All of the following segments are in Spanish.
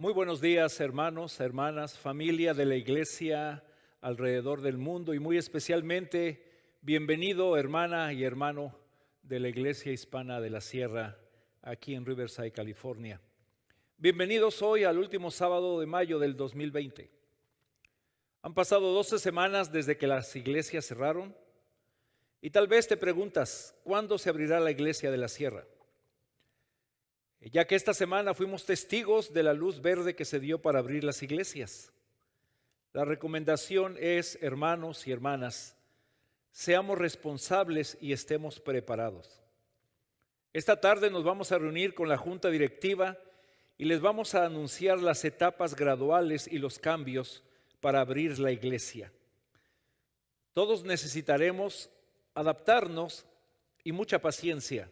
Muy buenos días, hermanos, hermanas, familia de la iglesia alrededor del mundo y muy especialmente bienvenido, hermana y hermano de la Iglesia Hispana de la Sierra aquí en Riverside, California. Bienvenidos hoy al último sábado de mayo del 2020. Han pasado 12 semanas desde que las iglesias cerraron y tal vez te preguntas, ¿cuándo se abrirá la iglesia de la Sierra? Ya que esta semana fuimos testigos de la luz verde que se dio para abrir las iglesias. La recomendación es, hermanos y hermanas, seamos responsables y estemos preparados. Esta tarde nos vamos a reunir con la junta directiva y les vamos a anunciar las etapas graduales y los cambios para abrir la iglesia. Todos necesitaremos adaptarnos y mucha paciencia.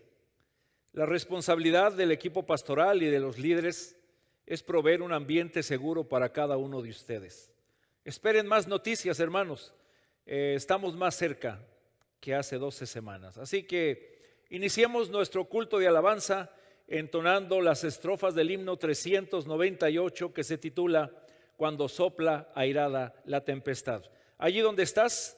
La responsabilidad del equipo pastoral y de los líderes es proveer un ambiente seguro para cada uno de ustedes. Esperen más noticias, hermanos. Estamos más cerca que hace 12 semanas. Así que iniciemos nuestro culto de alabanza entonando las estrofas del himno 398 que se titula Cuando sopla airada la tempestad. Allí donde estás,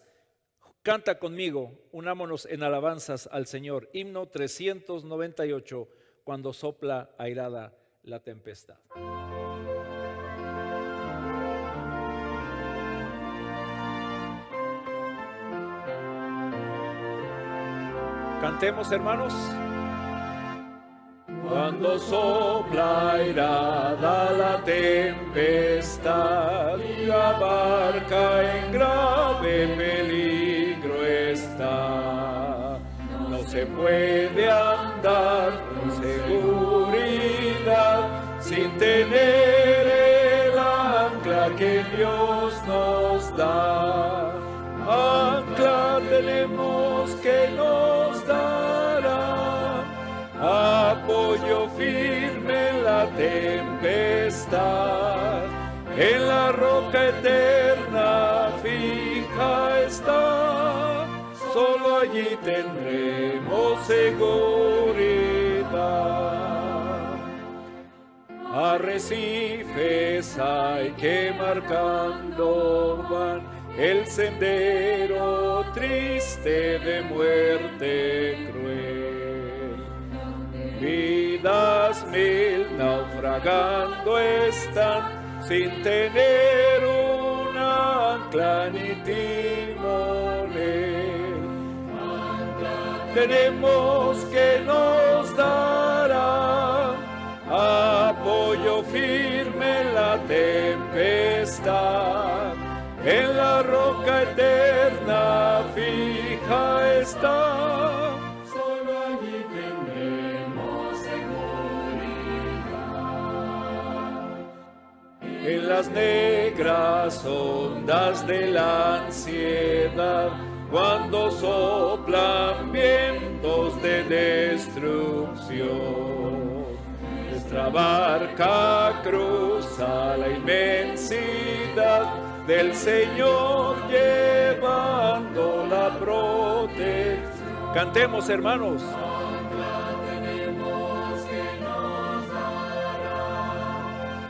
canta conmigo, unámonos en alabanzas al Señor. Himno 398, Cuando sopla airada la tempestad. Cantemos, hermanos. Cuando sopla airada la tempestad y la barca en grave peligro está, no se puede andar con seguridad sin tener el ancla que Dios nos da. Ancla tenemos que nos dará apoyo firme en la tempestad, en la roca eterna fija está, solo allí tendremos seguridad. Arrecifes hay que marcando van el sendero triste de muerte cruel. Vidas mil naufragando están sin tener un ancla ni timonel. Tenemos que nos dará apoyo firme en la tempestad, en la roca eterna fija está. En las negras ondas de la ansiedad, cuando soplan vientos de destrucción, nuestra barca cruza la inmensidad del Señor llevando la protección. Cantemos, hermanos.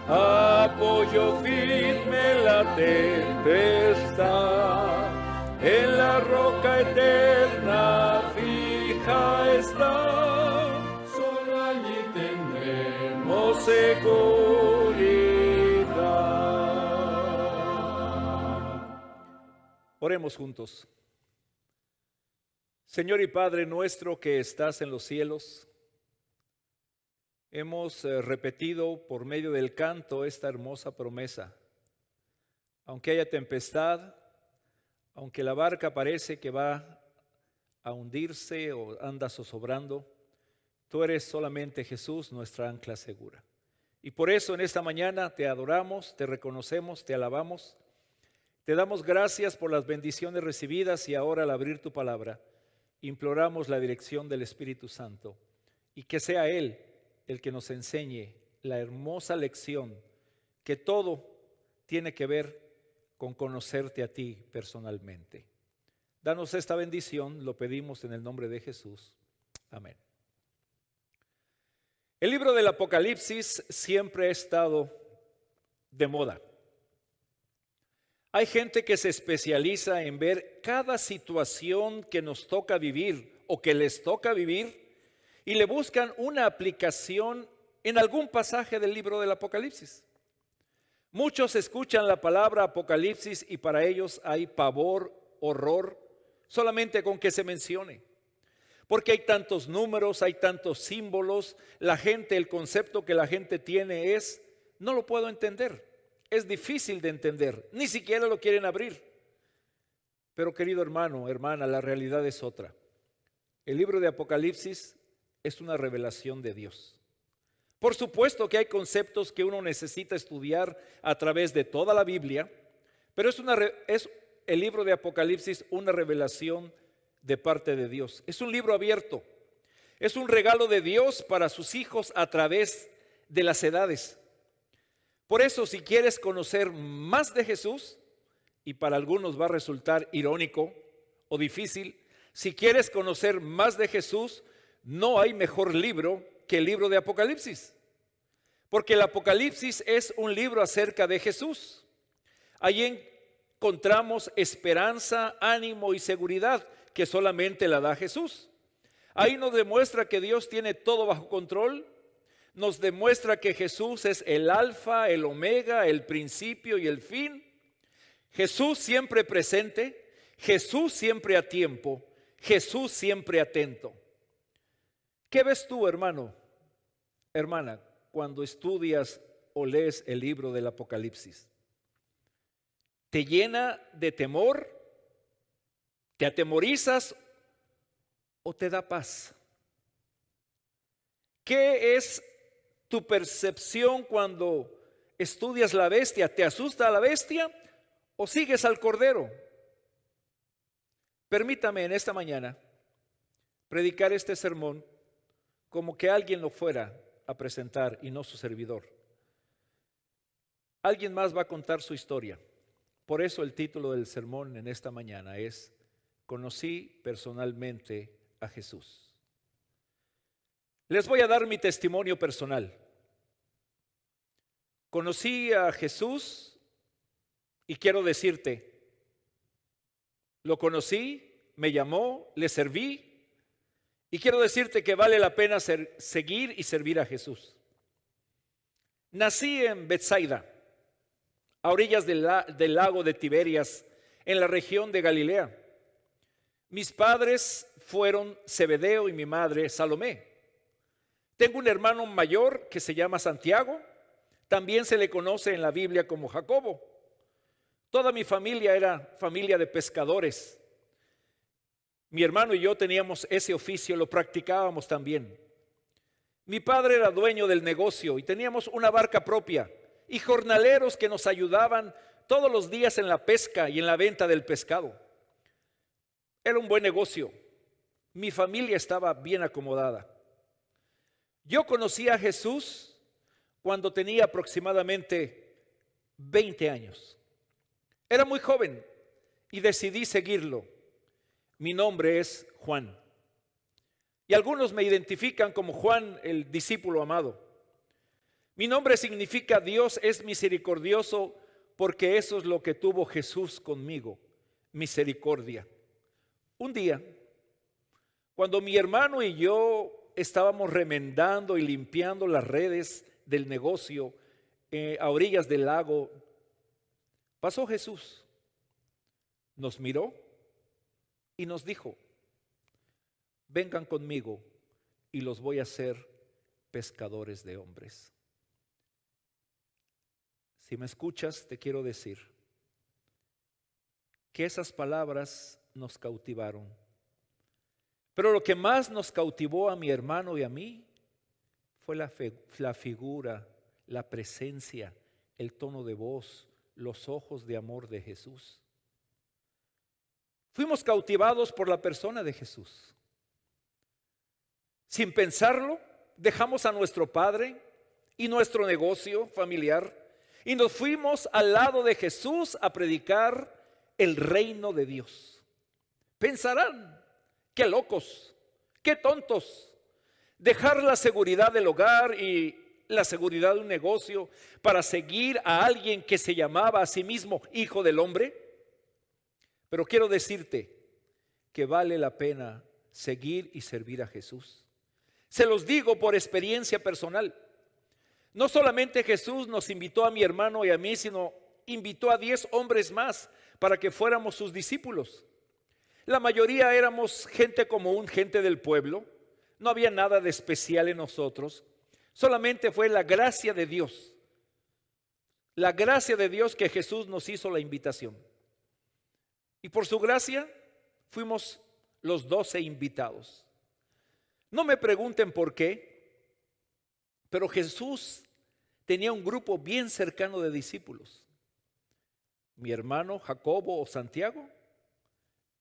Apoyo firme en la tempestad, en la roca eterna fija está, solo allí tendremos seguridad. Oremos juntos. Señor y Padre nuestro que estás en los cielos, hemos repetido por medio del canto esta hermosa promesa. Aunque haya tempestad, aunque la barca parece que va a hundirse o anda zozobrando, tú eres solamente Jesús, nuestra ancla segura. Y por eso en esta mañana te adoramos, te reconocemos, te alabamos, te damos gracias por las bendiciones recibidas y ahora al abrir tu palabra, imploramos la dirección del Espíritu Santo y que sea Él el que nos enseñe la hermosa lección que todo tiene que ver con conocerte a ti personalmente. Danos esta bendición, lo pedimos en el nombre de Jesús. Amén. El libro del Apocalipsis siempre ha estado de moda. Hay gente que se especializa en ver cada situación que nos toca vivir o que les toca vivir y le buscan una aplicación en algún pasaje del libro del Apocalipsis. Muchos escuchan la palabra Apocalipsis y para ellos hay pavor, horror, solamente con que se mencione. Porque hay tantos números, hay tantos símbolos, el concepto que la gente tiene es, no lo puedo entender. Es difícil de entender, ni siquiera lo quieren abrir. Pero querido hermano, hermana, la realidad es otra. El libro de Apocalipsis es una revelación de Dios. Por supuesto que hay conceptos que uno necesita estudiar a través de toda la Biblia, pero es el libro de Apocalipsis una revelación de parte de Dios. Es un libro abierto, es un regalo de Dios para sus hijos a través de las edades. Por eso, si quieres conocer más de Jesús, y para algunos va a resultar irónico o difícil, si quieres conocer más de Jesús, no hay mejor libro que el libro de Apocalipsis. Porque el Apocalipsis es un libro acerca de Jesús. Allí encontramos esperanza, ánimo y seguridad que solamente la da Jesús. Ahí nos demuestra que Dios tiene todo bajo control. Nos demuestra que Jesús es el alfa, el omega, el principio y el fin. Jesús siempre presente, Jesús siempre a tiempo, Jesús siempre atento. ¿Qué ves tú, hermano, hermana, cuando estudias o lees el libro del Apocalipsis? ¿Te llena de temor? ¿Te atemorizas o te da paz? ¿Qué es tu percepción cuando estudias la bestia? ¿Te asusta la bestia o sigues al Cordero? Permítame en esta mañana predicar este sermón como que alguien lo fuera a presentar y no su servidor. Alguien más va a contar su historia. Por eso el título del sermón en esta mañana es Conocí personalmente a Jesús. Les voy a dar mi testimonio personal. Conocí a Jesús y quiero decirte, lo conocí, me llamó, le serví y quiero decirte que vale la pena seguir y servir a Jesús. Nací en Betsaida, a orillas del lago de Tiberias, en la región de Galilea. Mis padres fueron Zebedeo y mi madre Salomé. Tengo un hermano mayor que se llama Santiago, también se le conoce en la Biblia como Jacobo. Toda mi familia era familia de pescadores. Mi hermano y yo teníamos ese oficio, lo practicábamos también. Mi padre era dueño del negocio y teníamos una barca propia y jornaleros que nos ayudaban todos los días en la pesca y en la venta del pescado. Era un buen negocio. Mi familia estaba bien acomodada. Yo conocí a Jesús cuando tenía aproximadamente 20 años. Era muy joven y decidí seguirlo. Mi nombre es Juan. Y algunos me identifican como Juan, el discípulo amado. Mi nombre significa Dios es misericordioso porque eso es lo que tuvo Jesús conmigo, misericordia. Un día, cuando mi hermano y yo estábamos remendando y limpiando las redes del negocio a orillas del lago, pasó Jesús, nos miró y nos dijo, vengan conmigo y los voy a hacer pescadores de hombres. Si me escuchas, te quiero decir que esas palabras nos cautivaron. Pero lo que más nos cautivó a mi hermano y a mí fue la figura, la presencia, el tono de voz, los ojos de amor de Jesús. Fuimos cautivados por la persona de Jesús. Sin pensarlo, dejamos a nuestro padre y nuestro negocio familiar y nos fuimos al lado de Jesús a predicar el reino de Dios. Pensarán, qué locos, qué tontos, dejar la seguridad del hogar y la seguridad de un negocio para seguir a alguien que se llamaba a sí mismo Hijo del Hombre? Pero quiero decirte que vale la pena seguir y servir a Jesús. Se los digo por experiencia personal. No solamente Jesús nos invitó a mi hermano y a mí, sino invitó a 10 hombres más para que fuéramos sus discípulos. La mayoría éramos gente común, gente del pueblo. No había nada de especial en nosotros. Solamente fue la gracia de Dios. La gracia de Dios que Jesús nos hizo la invitación. Y por su gracia fuimos los 12 invitados. No me pregunten por qué, pero Jesús tenía un grupo bien cercano de discípulos. Mi hermano Jacobo o Santiago,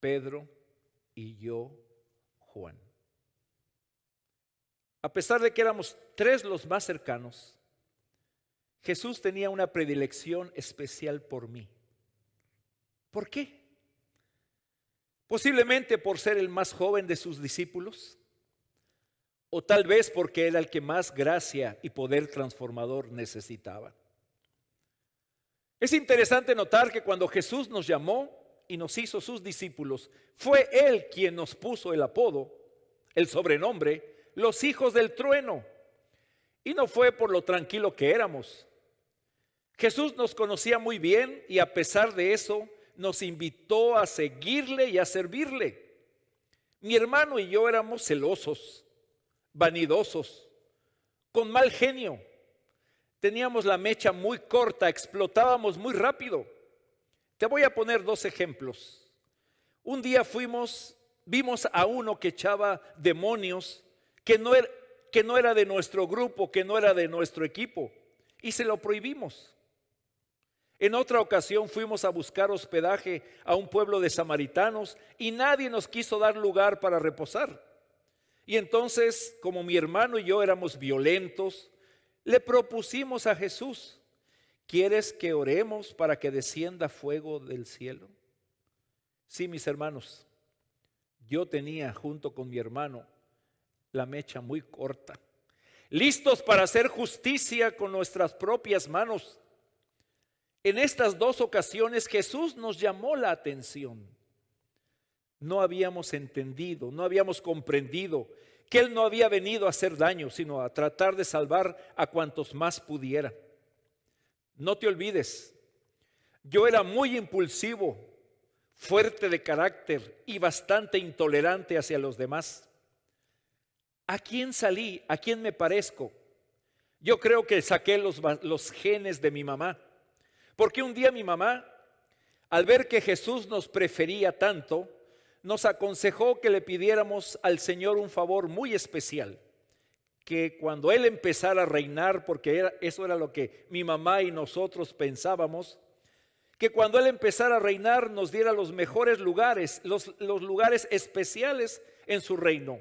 Pedro y yo, Juan. A pesar de que éramos 3 los más cercanos, Jesús tenía una predilección especial por mí. ¿Por qué? Posiblemente por ser el más joven de sus discípulos, o tal vez porque era el que más gracia y poder transformador necesitaba. Es interesante notar que cuando Jesús nos llamó y nos hizo sus discípulos, fue Él quien nos puso el apodo, el sobrenombre, los hijos del trueno. Y no fue por lo tranquilo que éramos. Jesús nos conocía muy bien y a pesar de eso nos invitó a seguirle y a servirle. Mi hermano y yo éramos celosos, vanidosos, con mal genio. Teníamos la mecha muy corta, explotábamos muy rápido. Te voy a poner 2 ejemplos. Un día vimos a uno que echaba demonios, que no era de nuestro grupo, que no era de nuestro equipo, y se lo prohibimos. En otra ocasión fuimos a buscar hospedaje a un pueblo de samaritanos y nadie nos quiso dar lugar para reposar. Y entonces, como mi hermano y yo éramos violentos, le propusimos a Jesús: ¿quieres que oremos para que descienda fuego del cielo? Sí, mis hermanos, yo tenía junto con mi hermano la mecha muy corta, listos para hacer justicia con nuestras propias manos. En estas 2 ocasiones Jesús nos llamó la atención. No habíamos entendido, no habíamos comprendido que Él no había venido a hacer daño, sino a tratar de salvar a cuantos más pudiera. No te olvides, yo era muy impulsivo, fuerte de carácter y bastante intolerante hacia los demás. ¿A quién salí? ¿A quién me parezco? Yo creo que saqué los genes de mi mamá. Porque un día mi mamá, al ver que Jesús nos prefería tanto, nos aconsejó que le pidiéramos al Señor un favor muy especial. Que cuando Él empezara a reinar, porque eso era lo que mi mamá y nosotros pensábamos, que cuando Él empezara a reinar nos diera los mejores lugares, los lugares especiales en su reino.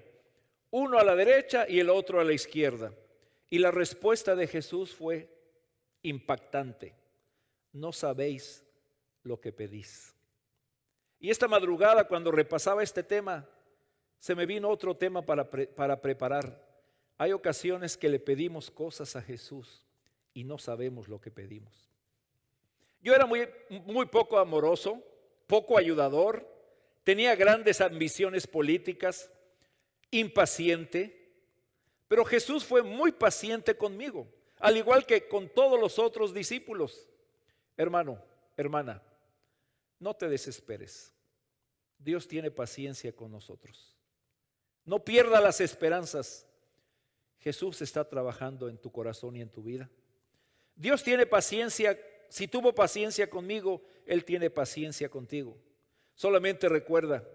Uno a la derecha y el otro a la izquierda. Y la respuesta de Jesús fue impactante: no sabéis lo que pedís. Y esta madrugada, cuando repasaba este tema, se me vino otro tema para preparar. Hay ocasiones que le pedimos cosas a Jesús y no sabemos lo que pedimos. Yo era muy poco amoroso, poco ayudador, tenía grandes ambiciones políticas, impaciente, pero Jesús fue muy paciente conmigo, al igual que con todos los otros discípulos. Hermano, hermana, no te desesperes. Dios tiene paciencia con nosotros. No pierda las esperanzas. Jesús está trabajando en tu corazón y en tu vida. Dios tiene paciencia. Si tuvo paciencia conmigo, Él tiene paciencia contigo. Solamente recuerda,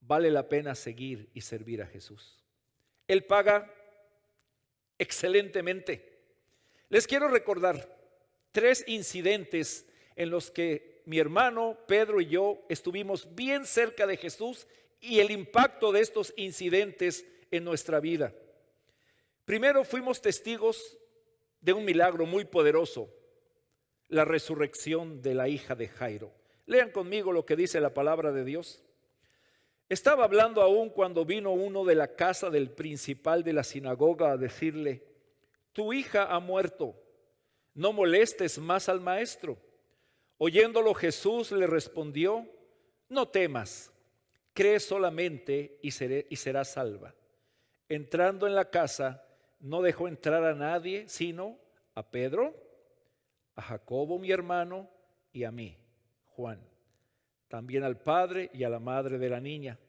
vale la pena seguir y servir a Jesús. Él paga excelentemente. Les quiero recordar 3 incidentes en los que mi hermano Pedro y yo estuvimos bien cerca de Jesús y el impacto de estos incidentes en nuestra vida. Primero, fuimos testigos de un milagro muy poderoso: la resurrección de la hija de Jairo. Lean conmigo lo que dice la palabra de Dios. Estaba hablando aún cuando vino uno de la casa del principal de la sinagoga a decirle: tu hija ha muerto, no molestes más al maestro. Oyéndolo Jesús le respondió, no temas, cree solamente y serás salva. Entrando en la casa, no dejó entrar a nadie, sino a Pedro, a Jacobo mi hermano y a mí, Juan, también al padre y a la madre de la niña.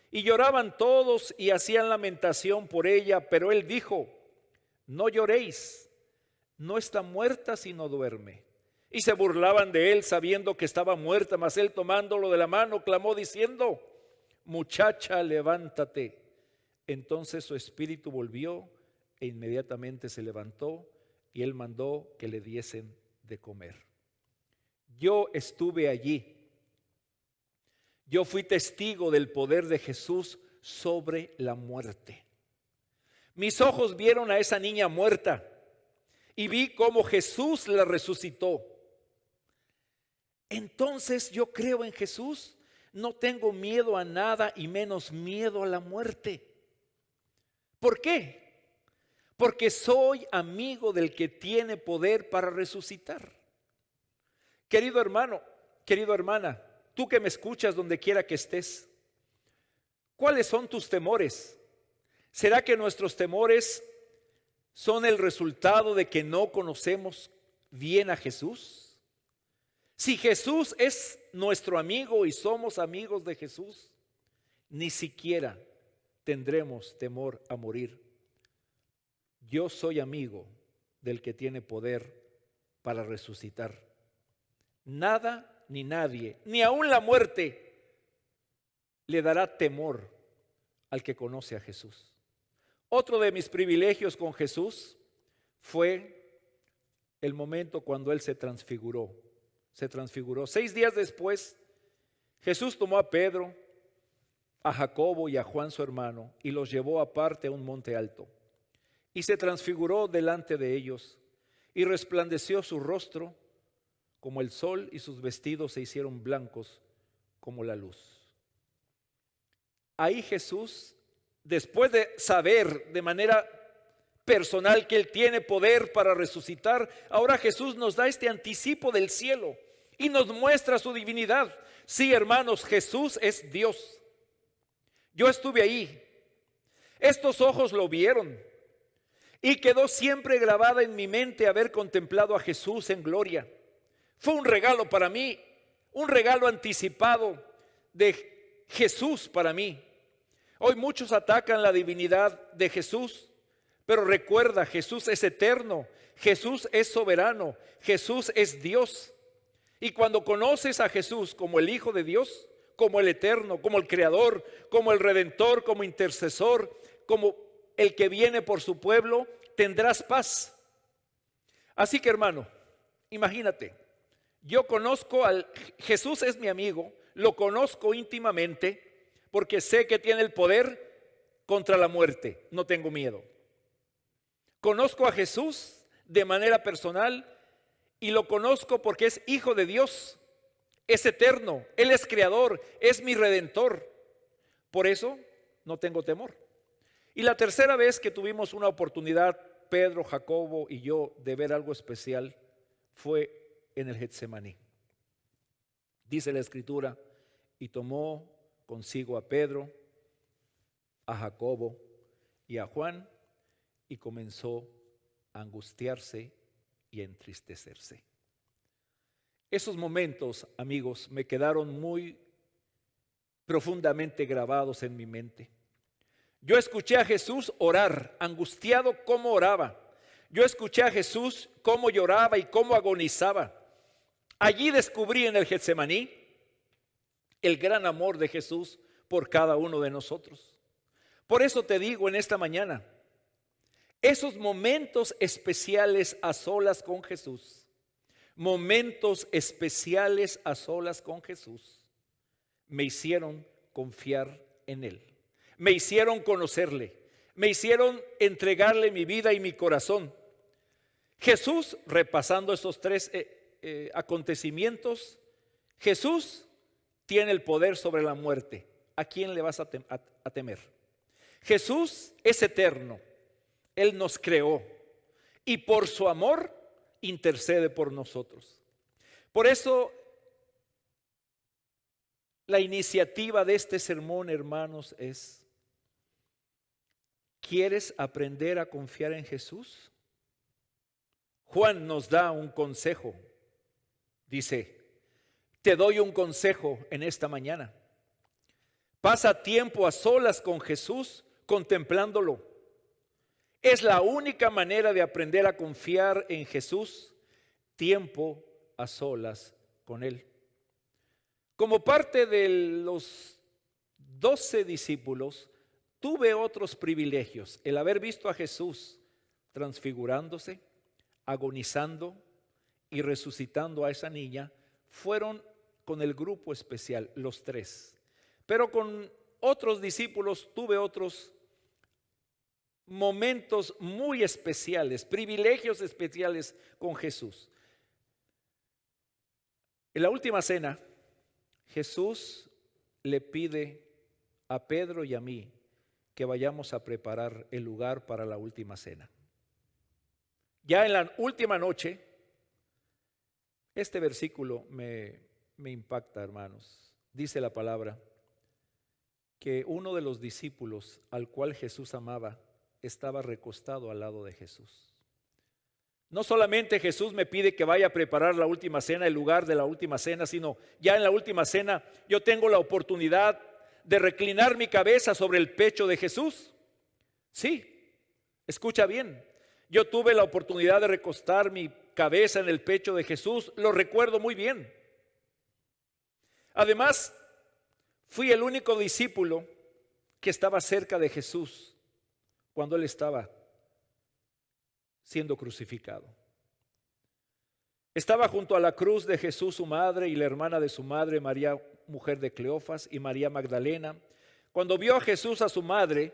Y lloraban todos y hacían lamentación por ella, pero él dijo, no lloréis, no está muerta sino duerme. Y se burlaban de él sabiendo que estaba muerta, mas él tomándolo de la mano clamó diciendo, muchacha, levántate. Entonces su espíritu volvió e inmediatamente se levantó y él mandó que le diesen de comer. Yo estuve allí. Yo fui testigo del poder de Jesús sobre la muerte. Mis ojos vieron a esa niña muerta y vi cómo Jesús la resucitó. Entonces yo creo en Jesús, no tengo miedo a nada y menos miedo a la muerte. ¿Por qué? Porque soy amigo del que tiene poder para resucitar. Querido hermano, querida hermana, tú que me escuchas donde quiera que estés, ¿cuáles son tus temores? ¿Será que nuestros temores son el resultado de que no conocemos bien a Jesús? Si Jesús es nuestro amigo y somos amigos de Jesús, ni siquiera tendremos temor a morir. Yo soy amigo del que tiene poder para resucitar. Nada ni nadie, ni aun la muerte, le dará temor al que conoce a Jesús. Otro de mis privilegios con Jesús fue el momento cuando Él se transfiguró. 6 días después, Jesús tomó a Pedro, a Jacobo y a Juan su hermano y los llevó aparte a un monte alto. Y se transfiguró delante de ellos y resplandeció su rostro como el sol y sus vestidos se hicieron blancos como la luz. Ahí Jesús, después de saber de manera personal que Él tiene poder para resucitar, ahora Jesús nos da este anticipo del cielo y nos muestra su divinidad. Sí, hermanos, Jesús es Dios. Yo estuve ahí. Estos ojos lo vieron y quedó siempre grabada en mi mente haber contemplado a Jesús en gloria. Fue un regalo para mí, un regalo anticipado de Jesús para mí. Hoy muchos atacan la divinidad de Jesús, pero recuerda, Jesús es eterno, Jesús es soberano, Jesús es Dios. Y cuando conoces a Jesús como el Hijo de Dios, como el eterno, como el creador, como el redentor, como intercesor, como el que viene por su pueblo, tendrás paz. Así que hermano, imagínate. Yo conozco al Jesús, es mi amigo, lo conozco íntimamente porque sé que tiene el poder contra la muerte, no tengo miedo. Conozco a Jesús de manera personal y lo conozco porque es Hijo de Dios, es eterno, Él es creador, es mi redentor. Por eso no tengo temor. Y la tercera vez que tuvimos una oportunidad, Pedro, Jacobo y yo, de ver algo especial fue en el Getsemaní. Dice la Escritura, y tomó consigo a Pedro, a Jacobo y a Juan, y comenzó a angustiarse y a entristecerse. Esos momentos, amigos, me quedaron muy profundamente grabados en mi mente. Yo escuché a Jesús orar, angustiado cómo oraba. Yo escuché a Jesús cómo lloraba y cómo agonizaba. Allí descubrí en el Getsemaní el gran amor de Jesús por cada uno de nosotros. Por eso te digo en esta mañana, esos momentos especiales a solas con Jesús, momentos especiales a solas con Jesús, me hicieron confiar en Él, me hicieron conocerle, me hicieron entregarle mi vida y mi corazón. Jesús, repasando esos 3 acontecimientos, Jesús tiene el poder sobre la muerte. ¿A quién le vas a temer? Jesús es eterno. Él nos creó. y por su amor intercede por nosotros. Por eso, la iniciativa de este sermón, hermanos, es: ¿quieres aprender a confiar en Jesús? Juan nos da un consejo. Dice: te doy un consejo en esta mañana. Pasa tiempo a solas con Jesús contemplándolo. Es la única manera de aprender a confiar en Jesús, tiempo a solas con Él. Como parte de los 12 discípulos, tuve otros privilegios: el haber visto a Jesús transfigurándose, agonizando y resucitando a esa niña. Fueron con el grupo especial, los 3. Pero con otros discípulos tuve otros momentos muy especiales, privilegios especiales con Jesús. En la última cena, Jesús le pide a Pedro y a mí que vayamos a preparar el lugar para la última cena. Ya en la última noche, este versículo me impacta, hermanos. Dice la palabra que uno de los discípulos al cual Jesús amaba estaba recostado al lado de Jesús. No solamente Jesús me pide que vaya a preparar la última cena, el lugar de la última cena, sino ya en la última cena yo tengo la oportunidad de reclinar mi cabeza sobre el pecho de Jesús. Sí, escucha bien. Yo tuve la oportunidad de recostar mi cabeza en el pecho de Jesús, lo recuerdo muy bien. Además, fui el único discípulo que estaba cerca de Jesús cuando Él estaba siendo crucificado. Estaba junto a la cruz de Jesús su madre y la hermana de su madre, María, mujer de Cleofas, y María Magdalena. Cuando vio a Jesús a su madre,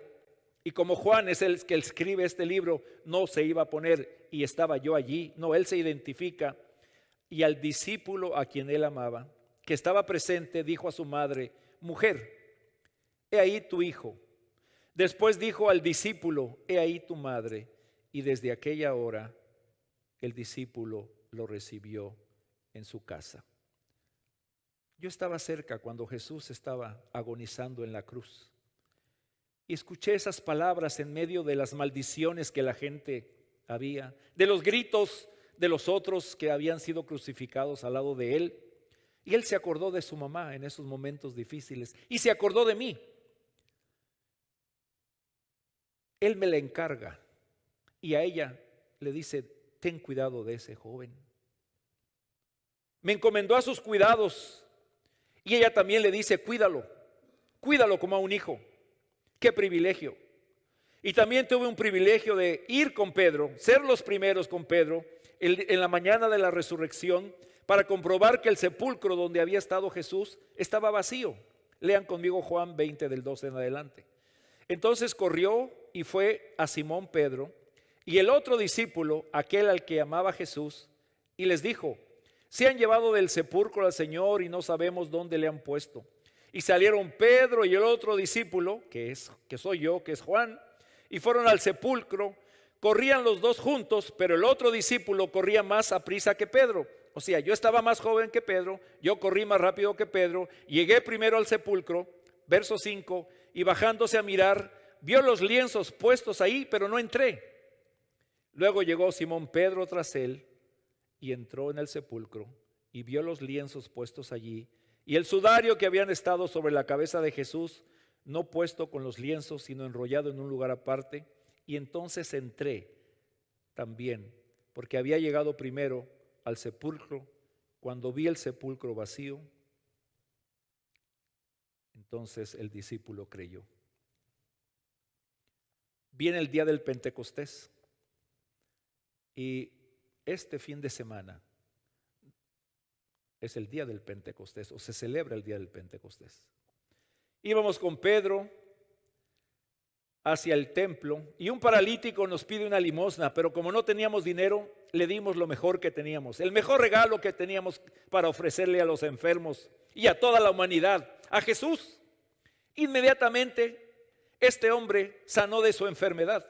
y como Juan es el que escribe este libro, no se iba a poner y estaba yo allí. No, él se identifica. Y al discípulo a quien él amaba, que estaba presente, dijo a su madre: mujer, he ahí tu hijo. Después dijo al discípulo: he ahí tu madre. Y desde aquella hora el discípulo lo recibió en su casa. Yo estaba cerca cuando Jesús estaba agonizando en la cruz. Y escuché esas palabras en medio de las maldiciones que la gente había, de los gritos de los otros que habían sido crucificados al lado de él. Y él se acordó de su mamá en esos momentos difíciles y se acordó de mí. Él me la encarga y a ella le dice: ten cuidado de ese joven. Me encomendó a sus cuidados y ella también le dice: cuídalo como a un hijo. ¡Qué privilegio! Y también tuve un privilegio de ir con Pedro, ser los primeros con Pedro en la mañana de la resurrección, para comprobar que el sepulcro donde había estado Jesús estaba vacío. Lean conmigo Juan 20 del 12 en adelante. Entonces corrió y fue a Simón Pedro y el otro discípulo, aquel al que amaba Jesús, y les dijo: se han llevado del sepulcro al Señor y no sabemos dónde le han puesto. Y salieron Pedro y el otro discípulo, que soy yo, que es Juan, y fueron al sepulcro. Corrían los dos juntos, pero el otro discípulo corría más aprisa que Pedro. O sea, yo estaba más joven que Pedro, yo corrí más rápido que Pedro, llegué primero al sepulcro, verso 5, y bajándose a mirar, vio los lienzos puestos ahí, pero no entré. Luego llegó Simón Pedro tras él y entró en el sepulcro y vio los lienzos puestos allí y el sudario que habían estado sobre la cabeza de Jesús, no puesto con los lienzos, sino enrollado en un lugar aparte. Y entonces entré también, porque había llegado primero al sepulcro. Cuando vi el sepulcro vacío, entonces el discípulo creyó. Viene el día del Pentecostés y este fin de semana es el día del Pentecostés, o se celebra el día del Pentecostés. Íbamos con Pedro hacia el templo y un paralítico nos pide una limosna, pero como no teníamos dinero, le dimos lo mejor que teníamos, el mejor regalo que teníamos para ofrecerle a los enfermos y a toda la humanidad, a Jesús. Inmediatamente este hombre sanó de su enfermedad.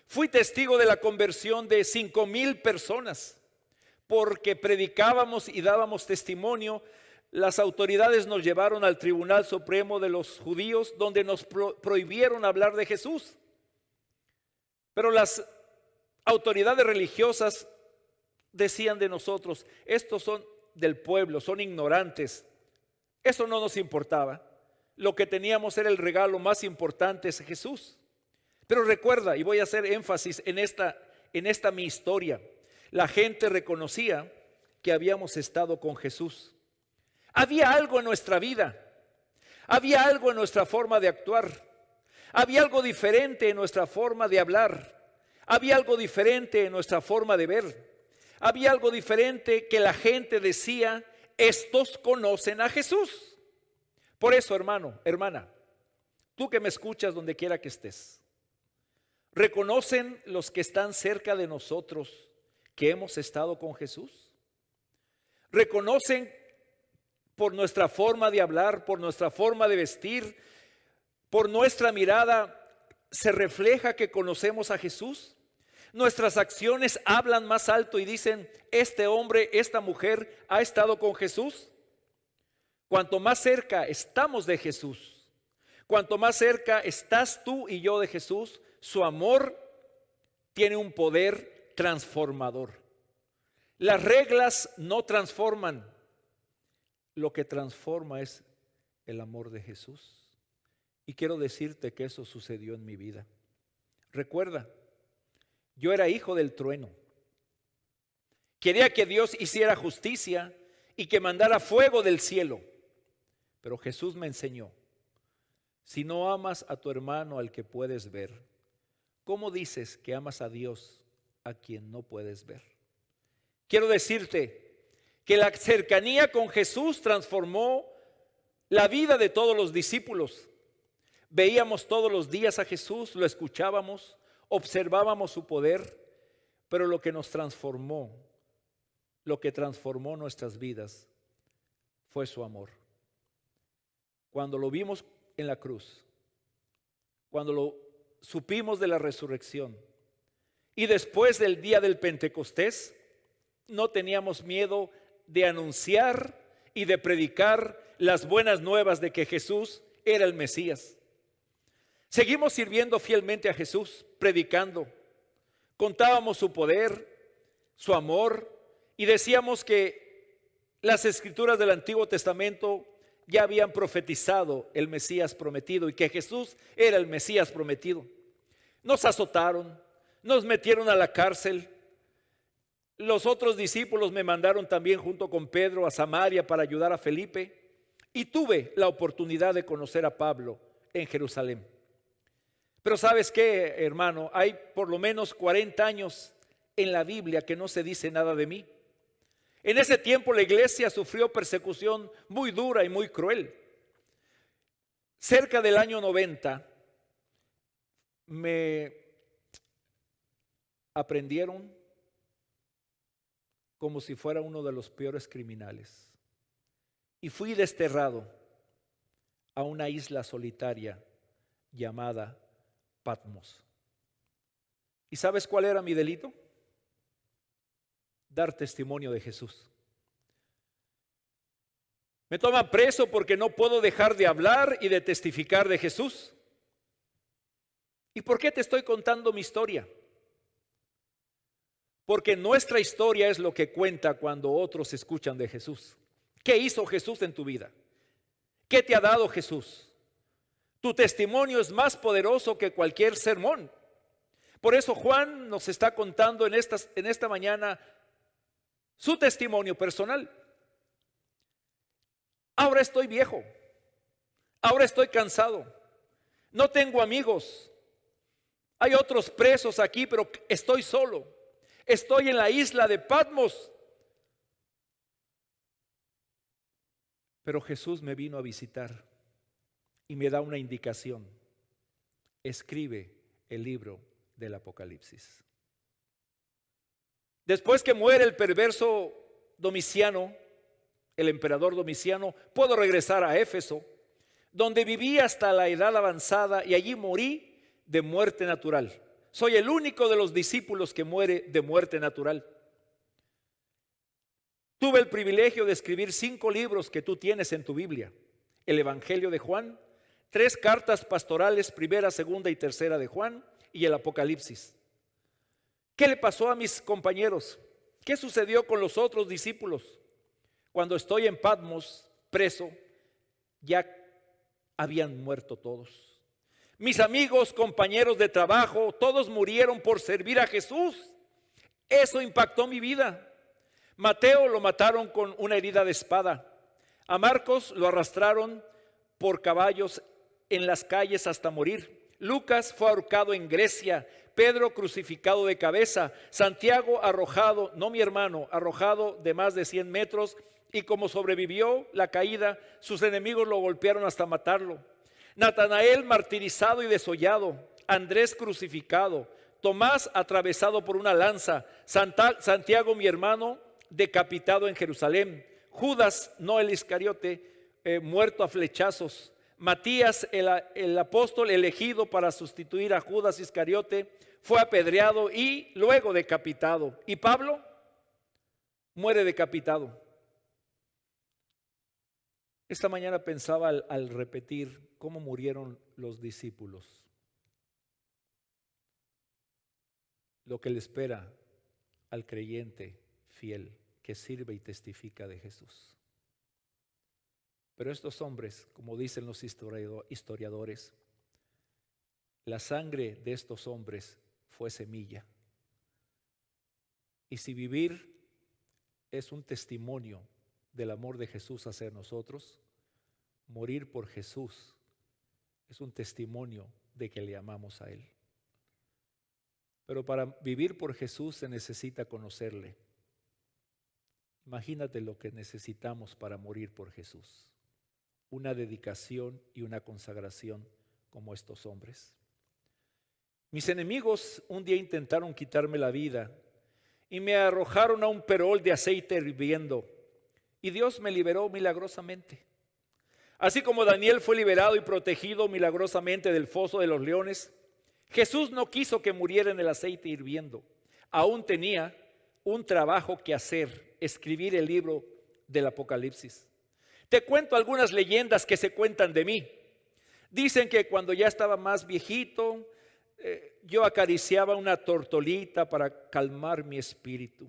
Fui testigo de la conversión de 5,000 personas. Porque predicábamos y dábamos testimonio, las autoridades nos llevaron al Tribunal Supremo de los Judíos, donde nos prohibieron hablar de Jesús. Pero las autoridades religiosas decían de nosotros: estos son del pueblo, son ignorantes. Eso no nos importaba. Lo que teníamos era el regalo más importante, es Jesús. Pero recuerda, y voy a hacer énfasis en esta mi historia, la gente reconocía que habíamos estado con Jesús. Había algo en nuestra vida, había algo en nuestra forma de actuar, había algo diferente en nuestra forma de hablar, había algo diferente en nuestra forma de ver, había algo diferente que la gente decía: estos conocen a Jesús. Por eso, hermano, hermana, tú que me escuchas donde quiera que estés, ¿reconocen los que están cerca de nosotros que hemos estado con Jesús? ¿Reconocen por nuestra forma de hablar, por nuestra forma de vestir, por nuestra mirada, se refleja que conocemos a Jesús? Nuestras acciones hablan más alto y dicen: este hombre, esta mujer ha estado con Jesús. Cuanto más cerca estamos de Jesús, cuanto más cerca estás tú y yo de Jesús, su amor tiene un poder transformador. Las reglas no transforman. Lo que transforma es el amor de Jesús. Y quiero decirte que eso sucedió en mi vida. Recuerda, yo era hijo del trueno. Quería que Dios hiciera justicia y que mandara fuego del cielo. Pero Jesús me enseñó: si no amas a tu hermano al que puedes ver, ¿cómo dices que amas a Dios a quien no puedes ver? Quiero decirte que la cercanía con Jesús transformó la vida de todos los discípulos. Veíamos todos los días a Jesús, lo escuchábamos, observábamos su poder, pero lo que nos transformó, lo que transformó nuestras vidas fue su amor. Cuando lo vimos en la cruz, cuando lo supimos de la resurrección y después del día del Pentecostés, no teníamos miedo de anunciar y de predicar las buenas nuevas de que Jesús era el Mesías. Seguimos sirviendo fielmente a Jesús, predicando. Contábamos su poder, su amor, y decíamos que las escrituras del Antiguo Testamento ya habían profetizado el Mesías prometido y que Jesús era el Mesías prometido. Nos azotaron, nos metieron a la cárcel. Los otros discípulos me mandaron también junto con Pedro a Samaria para ayudar a Felipe, y tuve la oportunidad de conocer a Pablo en Jerusalén. Pero ¿sabes qué, hermano? Hay por lo menos 40 años en la Biblia que no se dice nada de mí. En ese tiempo la iglesia sufrió persecución muy dura y muy cruel. Cerca del año 90 me aprendieron como si fuera uno de los peores criminales. Y fui desterrado a una isla solitaria llamada Patmos. ¿Y sabes cuál era mi delito? Dar testimonio de Jesús. Me toman preso porque no puedo dejar de hablar y de testificar de Jesús. ¿Y por qué te estoy contando mi historia? Porque nuestra historia es lo que cuenta cuando otros escuchan de Jesús. ¿Qué hizo Jesús en tu vida? ¿Qué te ha dado Jesús? Tu testimonio es más poderoso que cualquier sermón. Por eso Juan nos está contando en esta mañana su testimonio personal. Ahora estoy viejo. Ahora estoy cansado. No tengo amigos. Hay otros presos aquí, pero estoy solo. Estoy en la isla de Patmos. Pero Jesús me vino a visitar y me da una indicación. Escribe el libro del Apocalipsis. Después que muere el perverso Domiciano, el emperador Domiciano, puedo regresar a Éfeso, donde viví hasta la edad avanzada, y allí morí de muerte natural. Soy el único de los discípulos que muere de muerte natural. Tuve el privilegio de escribir 5 libros que tú tienes en tu Biblia. El Evangelio de Juan, 3 cartas pastorales, primera, segunda y tercera de Juan, y el Apocalipsis. ¿Qué le pasó a mis compañeros? ¿Qué sucedió con los otros discípulos? Cuando estoy en Patmos, preso, ya habían muerto todos. Mis amigos, compañeros de trabajo, todos murieron por servir a Jesús. Eso impactó mi vida. Mateo lo mataron con una herida de espada. A Marcos lo arrastraron por caballos en las calles hasta morir. Lucas fue ahorcado en Grecia. Pedro crucificado de cabeza. Santiago arrojado, no mi hermano, arrojado de más de 100 metros. Y como sobrevivió la caída, sus enemigos lo golpearon hasta matarlo. Natanael martirizado y desollado. Andrés crucificado. Tomás atravesado por una lanza. Santiago mi hermano decapitado en Jerusalén. Judas, no el Iscariote, muerto a flechazos. Matías, el apóstol elegido para sustituir a Judas Iscariote, fue apedreado y luego decapitado. Y Pablo muere decapitado. Esta mañana pensaba al repetir cómo murieron los discípulos. Lo que le espera al creyente fiel que sirve y testifica de Jesús. Pero estos hombres, como dicen los historiadores, la sangre de estos hombres fue semilla. Y si vivir es un testimonio del amor de Jesús hacia nosotros, morir por Jesús es un testimonio de que le amamos a Él. Pero para vivir por Jesús se necesita conocerle. Imagínate lo que necesitamos para morir por Jesús. Una dedicación y una consagración como estos hombres. Mis enemigos un día intentaron quitarme la vida y me arrojaron a un perol de aceite hirviendo. Y Dios me liberó milagrosamente. Así como Daniel fue liberado y protegido milagrosamente del foso de los leones, Jesús no quiso que muriera en el aceite hirviendo. Aún tenía un trabajo que hacer, escribir el libro del Apocalipsis. Te cuento algunas leyendas que se cuentan de mí. Dicen que cuando ya estaba más viejito, yo acariciaba una tortolita para calmar mi espíritu.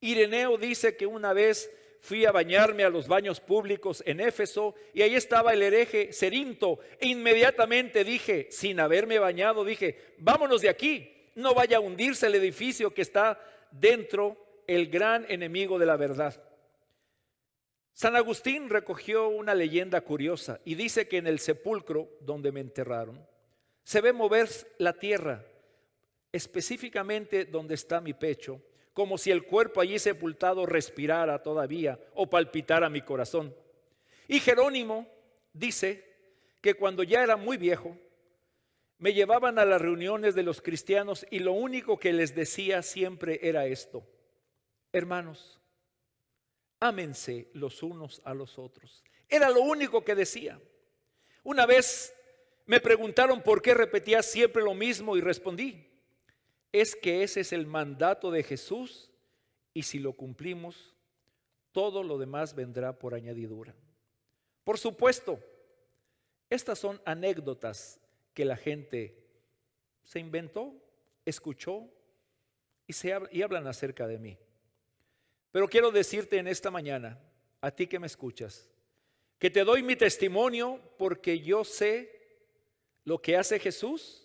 Ireneo dice que una vez fui a bañarme a los baños públicos en Éfeso y ahí estaba el hereje Cerinto e inmediatamente dije, sin haberme bañado, dije, vámonos de aquí, no vaya a hundirse el edificio que está dentro, el gran enemigo de la verdad. San Agustín recogió una leyenda curiosa y dice que en el sepulcro donde me enterraron se ve mover la tierra, específicamente donde está mi pecho, como si el cuerpo allí sepultado respirara todavía o palpitara mi corazón. Y Jerónimo dice que cuando ya era muy viejo, me llevaban a las reuniones de los cristianos y lo único que les decía siempre era esto: hermanos, ámense los unos a los otros. Era lo único que decía. Una vez me preguntaron por qué repetía siempre lo mismo y respondí: es que ese es el mandato de Jesús y si lo cumplimos, todo lo demás vendrá por añadidura. Por supuesto, estas son anécdotas que la gente se inventó, escuchó y hablan acerca de mí. Pero quiero decirte en esta mañana, a ti que me escuchas, que te doy mi testimonio porque yo sé lo que hace Jesús.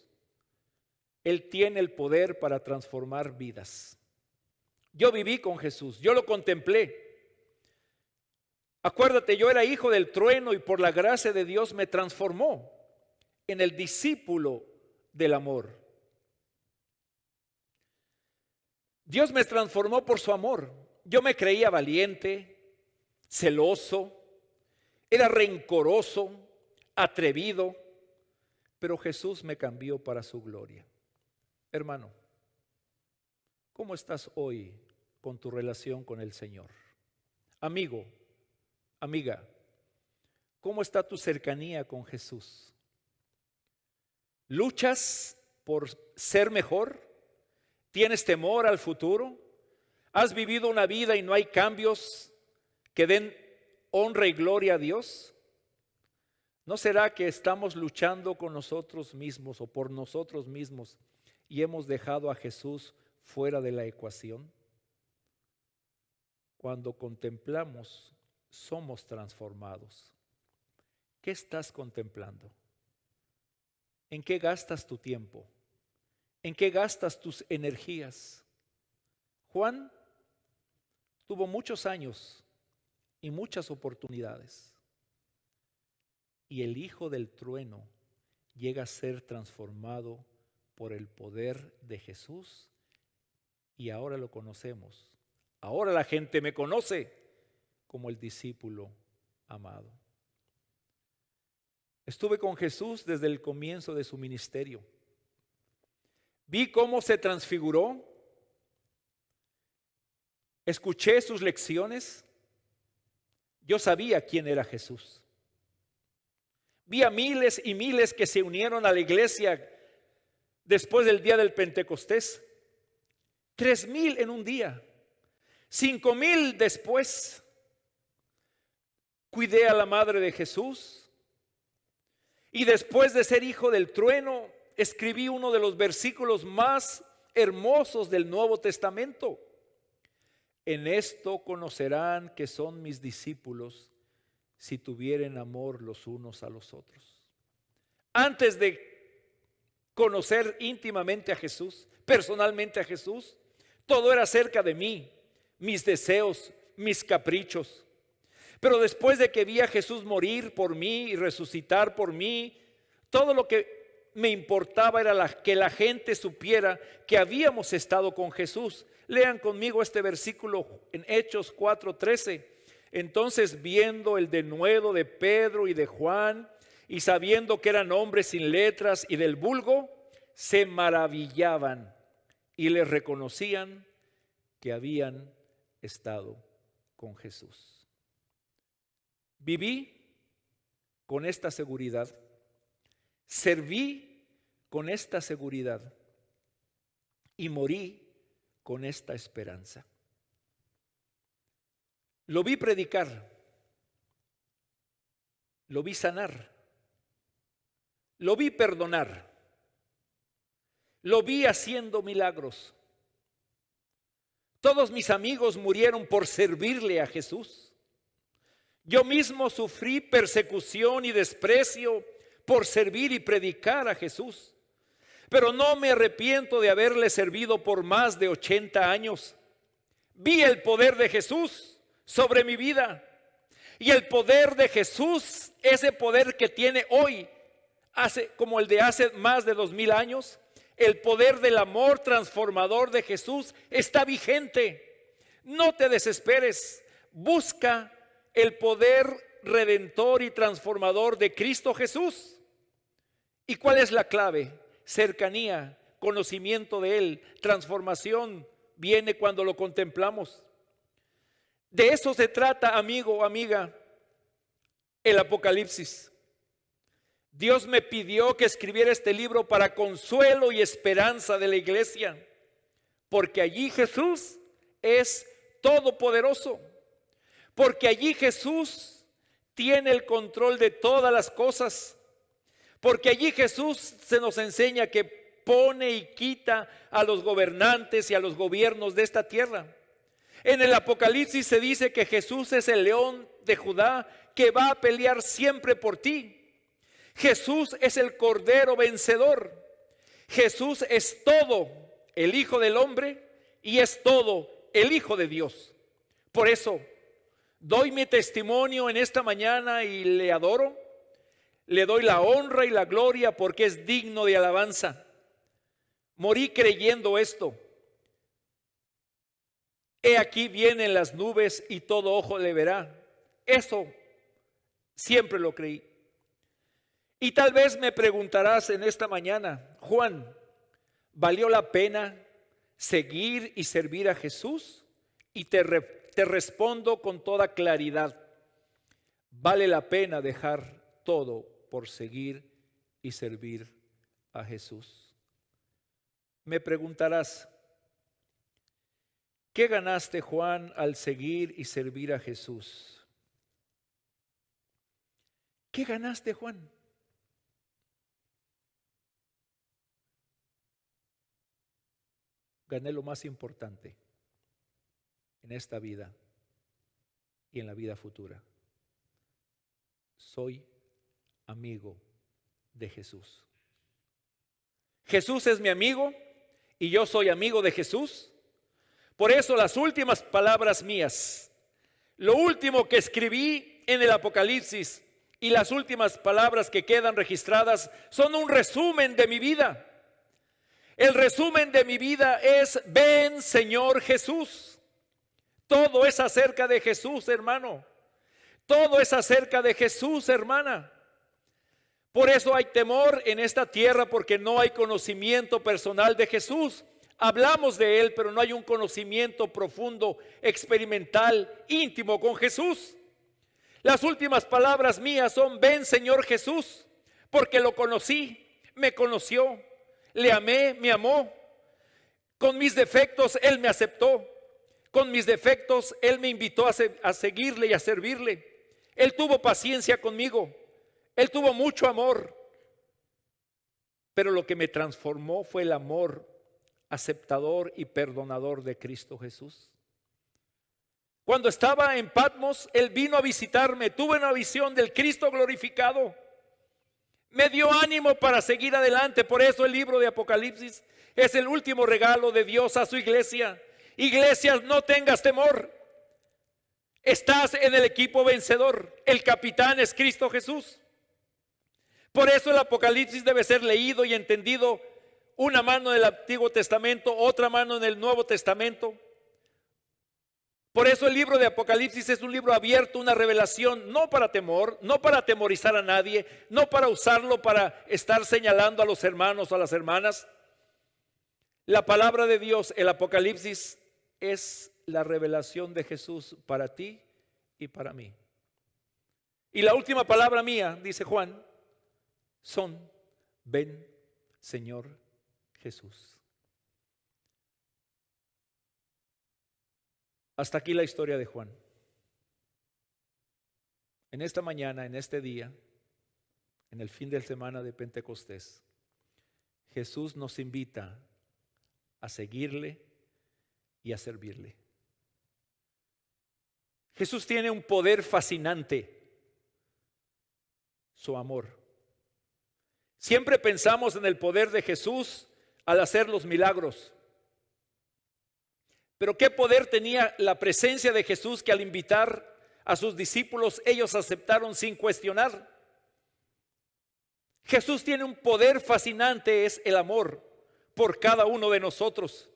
Él tiene el poder para transformar vidas. Yo viví con Jesús, yo lo contemplé. Acuérdate, yo era hijo del trueno y por la gracia de Dios me transformó en el discípulo del amor. Dios me transformó por su amor. Yo me creía valiente, celoso, era rencoroso, atrevido, pero Jesús me cambió para su gloria. Hermano, ¿cómo estás hoy con tu relación con el Señor? Amigo, amiga, ¿cómo está tu cercanía con Jesús? ¿Luchas por ser mejor? ¿Tienes temor al futuro? ¿Has vivido una vida y no hay cambios que den honra y gloria a Dios? ¿No será que estamos luchando con nosotros mismos o por nosotros mismos y hemos dejado a Jesús fuera de la ecuación? Cuando contemplamos, somos transformados. ¿Qué estás contemplando? ¿En qué gastas tu tiempo? ¿En qué gastas tus energías? Juan tuvo muchos años y muchas oportunidades. Y el Hijo del Trueno llega a ser transformado por el poder de Jesús y ahora lo conocemos. Ahora la gente me conoce como el discípulo amado. Estuve con Jesús desde el comienzo de su ministerio. Vi cómo se transfiguró. Escuché sus lecciones. Yo sabía quién era Jesús. Vi a miles y miles que se unieron a la iglesia después del día del Pentecostés. 3,000 en un día. 5,000 después. Cuidé a la madre de Jesús. Y después de ser hijo del trueno, escribí uno de los versículos más hermosos del Nuevo Testamento. En esto conocerán que son mis discípulos si tuvieren amor los unos a los otros. Antes de conocer íntimamente a Jesús, personalmente a Jesús, todo era acerca de mí, mis deseos, mis caprichos. Pero después de que vi a Jesús morir por mí y resucitar por mí, todo lo que me importaba era que la gente supiera que habíamos estado con Jesús. Lean conmigo este versículo en Hechos 4:13. Entonces, viendo el denuedo de Pedro y de Juan, y sabiendo que eran hombres sin letras y del vulgo, se maravillaban y les reconocían que habían estado con Jesús. Viví con esta seguridad, serví con esta seguridad y morí con esta esperanza. Lo vi predicar, lo vi sanar, lo vi perdonar, lo vi haciendo milagros. Todos mis amigos murieron por servirle a Jesús. Yo mismo sufrí persecución y desprecio por servir y predicar a Jesús. Pero no me arrepiento de haberle servido por más de 80 años. Vi el poder de Jesús sobre mi vida. Y el poder de Jesús, ese poder que tiene hoy, como el de hace más de 2000 años, el poder del amor transformador de Jesús está vigente. No te desesperes, busca el poder redentor y transformador de Cristo Jesús. ¿Y cuál es la clave? Cercanía, conocimiento de Él, transformación viene cuando lo contemplamos. De eso se trata, amigo, amiga, el Apocalipsis. Dios me pidió que escribiera este libro para consuelo y esperanza de la iglesia, porque allí Jesús es todopoderoso, porque allí Jesús tiene el control de todas las cosas, porque allí Jesús se nos enseña que pone y quita a los gobernantes y a los gobiernos de esta tierra. En el Apocalipsis se dice que Jesús es el león de Judá que va a pelear siempre por ti. Jesús es el Cordero vencedor. Jesús es todo el Hijo del Hombre y es todo el Hijo de Dios. Por eso doy mi testimonio en esta mañana y le adoro. Le doy la honra y la gloria porque es digno de alabanza. Morí creyendo esto. He aquí vienen las nubes y todo ojo le verá. Eso siempre lo creí. Y tal vez me preguntarás en esta mañana, Juan, ¿valió la pena seguir y servir a Jesús? Y te respondo con toda claridad, vale la pena dejar todo por seguir y servir a Jesús. Me preguntarás, ¿qué ganaste, Juan, al seguir y servir a Jesús? ¿Qué ganaste, Juan? Gané lo más importante en esta vida y en la vida futura. Soy amigo de Jesús. Jesús es mi amigo y yo soy amigo de Jesús. Por eso las últimas palabras mías, lo último que escribí en el Apocalipsis y las últimas palabras que quedan registradas son un resumen de mi vida. El resumen de mi vida es: ven, Señor Jesús. Todo es acerca de Jesús, hermano. Todo es acerca de Jesús, hermana. Por eso hay temor en esta tierra, porque no hay conocimiento personal de Jesús. Hablamos de Él, pero no hay un conocimiento profundo, experimental, íntimo con Jesús. Las últimas palabras mías son: ven, Señor Jesús, porque lo conocí, me conoció, le amé, me amó. Con mis defectos Él me aceptó. Con mis defectos Él me invitó a seguirle y a servirle. Él tuvo paciencia conmigo. Él tuvo mucho amor. Pero lo que me transformó fue el amor aceptador y perdonador de Cristo Jesús. Cuando estaba en Patmos, Él vino a visitarme. Tuve una visión del Cristo glorificado. Me dio ánimo para seguir adelante. Por eso el libro de Apocalipsis es el último regalo de Dios a su iglesia. Iglesias, no tengas temor. Estás en el equipo vencedor. El capitán es Cristo Jesús. Por eso el Apocalipsis debe ser leído y entendido, una mano en el Antiguo Testamento, otra mano en el Nuevo Testamento. Por eso el libro de Apocalipsis es un libro abierto, una revelación, no para temor, no para atemorizar a nadie, no para usarlo para estar señalando a los hermanos o a las hermanas. La palabra de Dios, el Apocalipsis, es la revelación de Jesús para ti y para mí. Y la última palabra mía, dice Juan, son: ven, Señor Jesús. Hasta aquí la historia de Juan. En esta mañana, en este día, en el fin de semana de Pentecostés, Jesús nos invita a seguirle y a servirle. Jesús tiene un poder fascinante: su amor. Siempre pensamos en el poder de Jesús al hacer los milagros. Pero ¿qué poder tenía la presencia de Jesús que al invitar a sus discípulos ellos aceptaron sin cuestionar? Jesús tiene un poder fascinante: es el amor por cada uno de nosotros.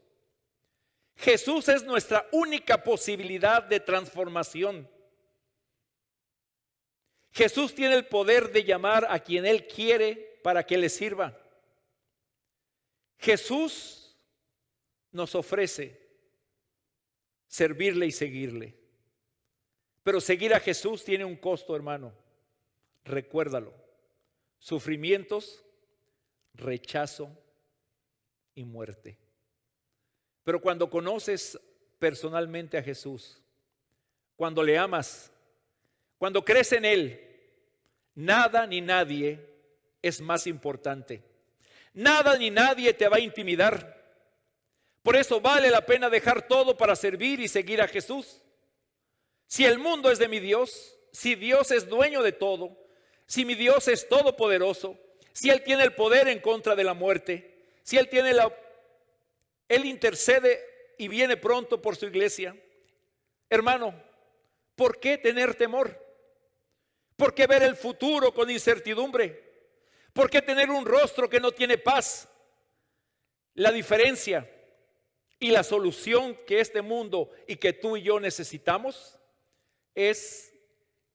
Jesús es nuestra única posibilidad de transformación. Jesús tiene el poder de llamar a quien Él quiere para que le sirva. Jesús nos ofrece servirle y seguirle. Pero seguir a Jesús tiene un costo, hermano. Recuérdalo: sufrimientos, rechazo y muerte. Pero cuando conoces personalmente a Jesús, cuando le amas, cuando crees en Él, nada ni nadie es más importante. Nada ni nadie te va a intimidar. Por eso vale la pena dejar todo para servir y seguir a Jesús. Si el mundo es de mi Dios, si Dios es dueño de todo, si mi Dios es todopoderoso, si Él tiene el poder en contra de la muerte, si Él intercede y viene pronto por su iglesia, hermano, ¿por qué tener temor? ¿Por qué ver el futuro con incertidumbre? ¿Por qué tener un rostro que no tiene paz? La diferencia y la solución que este mundo y que tú y yo necesitamos es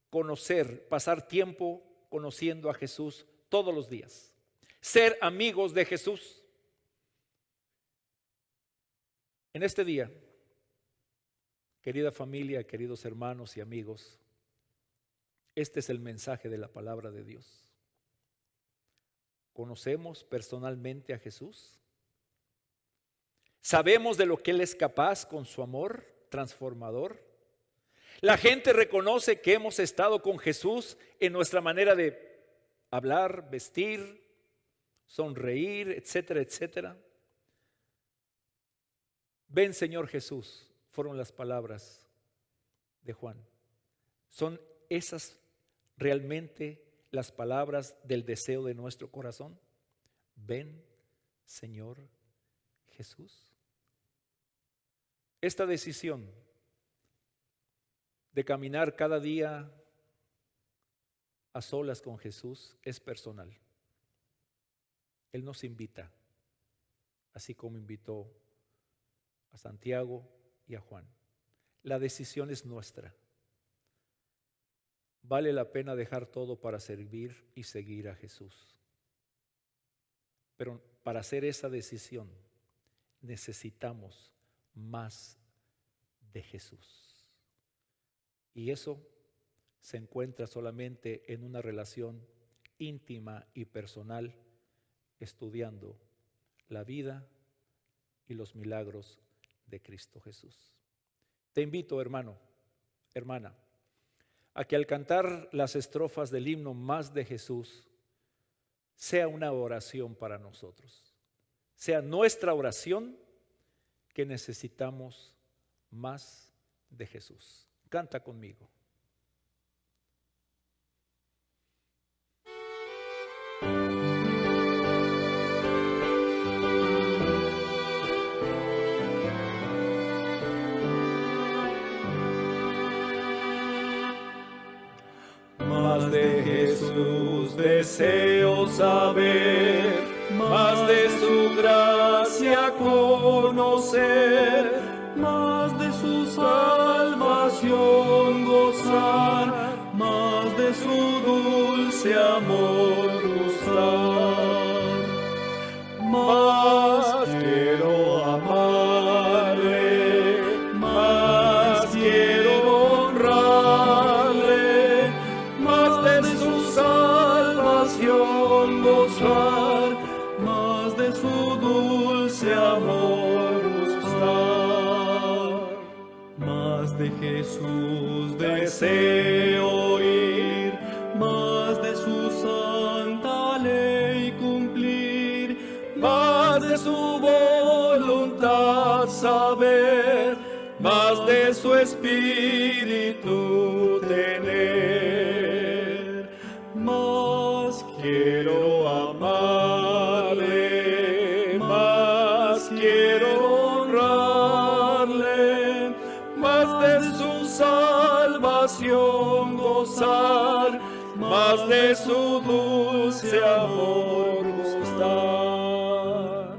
conocer, pasar tiempo conociendo a Jesús todos los días. Ser amigos de Jesús. En este día, querida familia, queridos hermanos y amigos, este es el mensaje de la palabra de Dios. ¿Conocemos personalmente a Jesús? Sabemos de lo que Él es capaz con su amor transformador. La gente reconoce que hemos estado con Jesús en nuestra manera de hablar, vestir, sonreír, etcétera, etcétera. Ven, Señor Jesús, fueron las palabras de Juan. ¿Son esas realmente las palabras del deseo de nuestro corazón? Ven, Señor Jesús. Esta decisión de caminar cada día a solas con Jesús es personal. Él nos invita, así como invitó a Santiago y a Juan. La decisión es nuestra. Vale la pena dejar todo para servir y seguir a Jesús. Pero para hacer esa decisión necesitamos más de Jesús. Y eso se encuentra solamente en una relación íntima y personal, estudiando la vida y los milagros de Cristo Jesús. Te invito, hermano, hermana, a que al cantar las estrofas del himno Más de Jesús, sea una oración para nosotros, sea nuestra oración que necesitamos más de Jesús. Canta conmigo. Más de Jesús deseo saber, más de su gracia conocer, más de su salvación gozar, más de su dulce amor gustar. Más quiero amarle, más quiero honrarle, más de su salvación gozar, más de su dulce amor gustar. Más de Jesús deseo oír, más de su santa ley cumplir, más de su voluntad saber, más de su espíritu tener. Más quiero amarle, más quiero honrarle, más de su salvación gozar, más de su dulce amor gustar.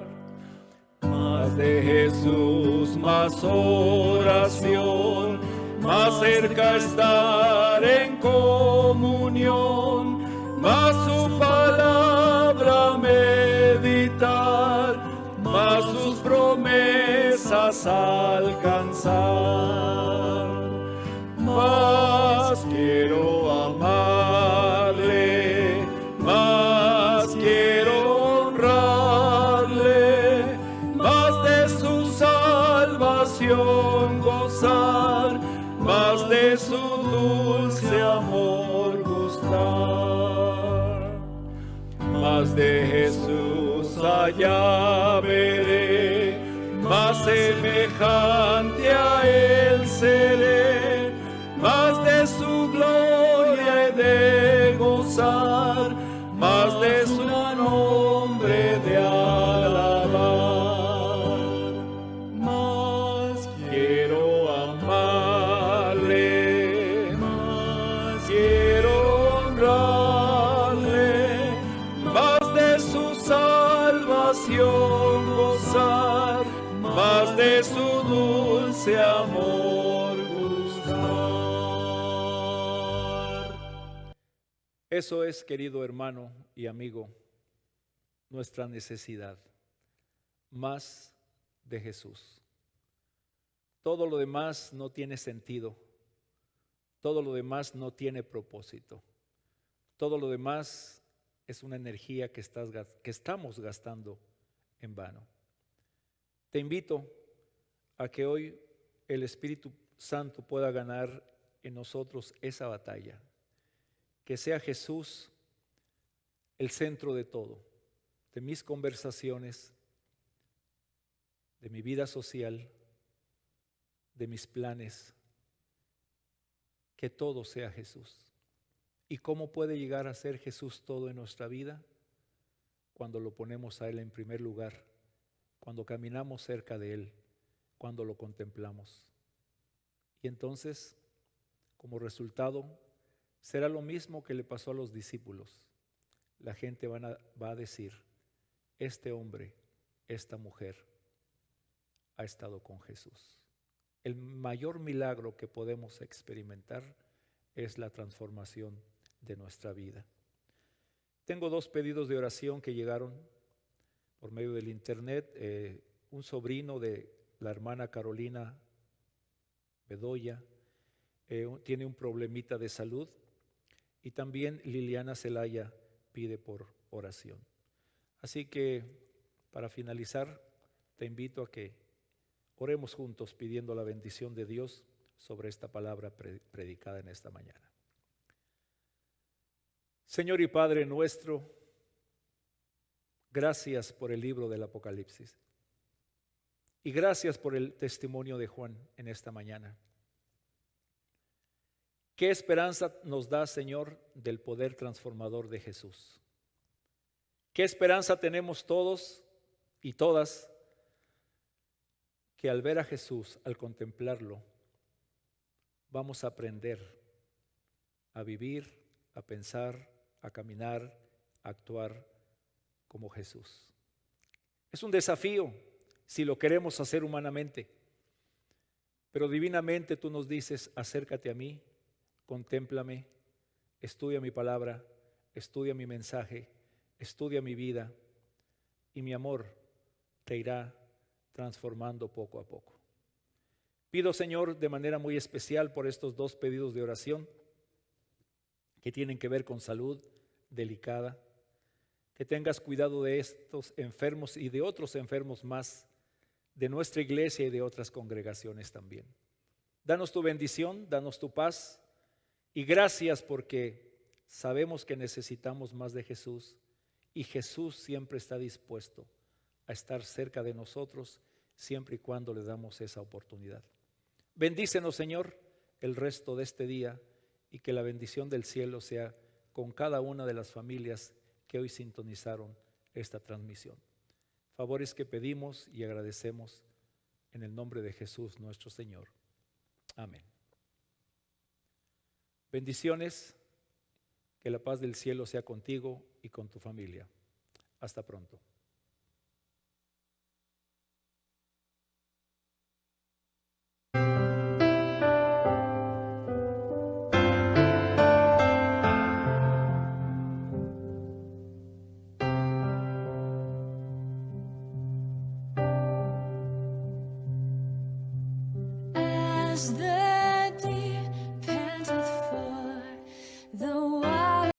Más de Jesús, más oración, más cerca estar en comunión, más su palabra meditar, más sus promesas alcanzar. Más quiero amarle, más quiero honrarle, más de su salvación gozar, más de su dulce amor gustar. Más de Jesús allá veré, más semejante a Él seré, más de su gloria he de gozar, más de su nombre de alabar. Más quiero amarle, más quiero honrarle, más de su salvación gozar, más de su dulce amor gustar. Eso es, querido hermano y amigo, nuestra necesidad, más de Jesús. Todo lo demás no tiene sentido, todo lo demás no tiene propósito, todo lo demás es una energía que estamos gastando en vano. Te invito a que hoy el Espíritu Santo pueda ganar en nosotros esa batalla. Que sea Jesús el centro de todo, de mis conversaciones, de mi vida social, de mis planes. Que todo sea Jesús. ¿Y cómo puede llegar a ser Jesús todo en nuestra vida? Cuando lo ponemos a Él en primer lugar, cuando caminamos cerca de Él, cuando lo contemplamos. Y entonces, como resultado, será lo mismo que le pasó a los discípulos. La gente va a decir, este hombre, esta mujer, ha estado con Jesús. El mayor milagro que podemos experimentar es la transformación de nuestra vida. Tengo 2 pedidos de oración que llegaron por medio del internet. Un sobrino de la hermana Carolina Bedoya tiene un problemita de salud, y también Liliana Celaya pide por oración. Así que para finalizar, te invito a que oremos juntos pidiendo la bendición de Dios sobre esta palabra predicada en esta mañana. Señor y Padre nuestro, gracias por el libro del Apocalipsis y gracias por el testimonio de Juan en esta mañana. ¿Qué esperanza nos da, Señor, del poder transformador de Jesús? ¿Qué esperanza tenemos todos y todas que al ver a Jesús, al contemplarlo, vamos a aprender a vivir, a pensar, a caminar, a actuar como Jesús? Es un desafío si lo queremos hacer humanamente, pero divinamente tú nos dices, acércate a mí, contémplame, estudia mi palabra, estudia mi mensaje, estudia mi vida, y mi amor te irá transformando poco a poco. Pido, Señor, de manera muy especial por estos 2 pedidos de oración que tienen que ver con salud delicada, que tengas cuidado de estos enfermos y de otros enfermos más de nuestra iglesia y de otras congregaciones también. Danos tu bendición, danos tu paz, y gracias porque sabemos que necesitamos más de Jesús, y Jesús siempre está dispuesto a estar cerca de nosotros siempre y cuando le damos esa oportunidad. Bendícenos, Señor, el resto de este día, y que la bendición del cielo sea con cada una de las familias que hoy sintonizaron esta transmisión. Favores que pedimos y agradecemos en el nombre de Jesús nuestro Señor. Amén. Bendiciones, que la paz del cielo sea contigo y con tu familia. Hasta pronto.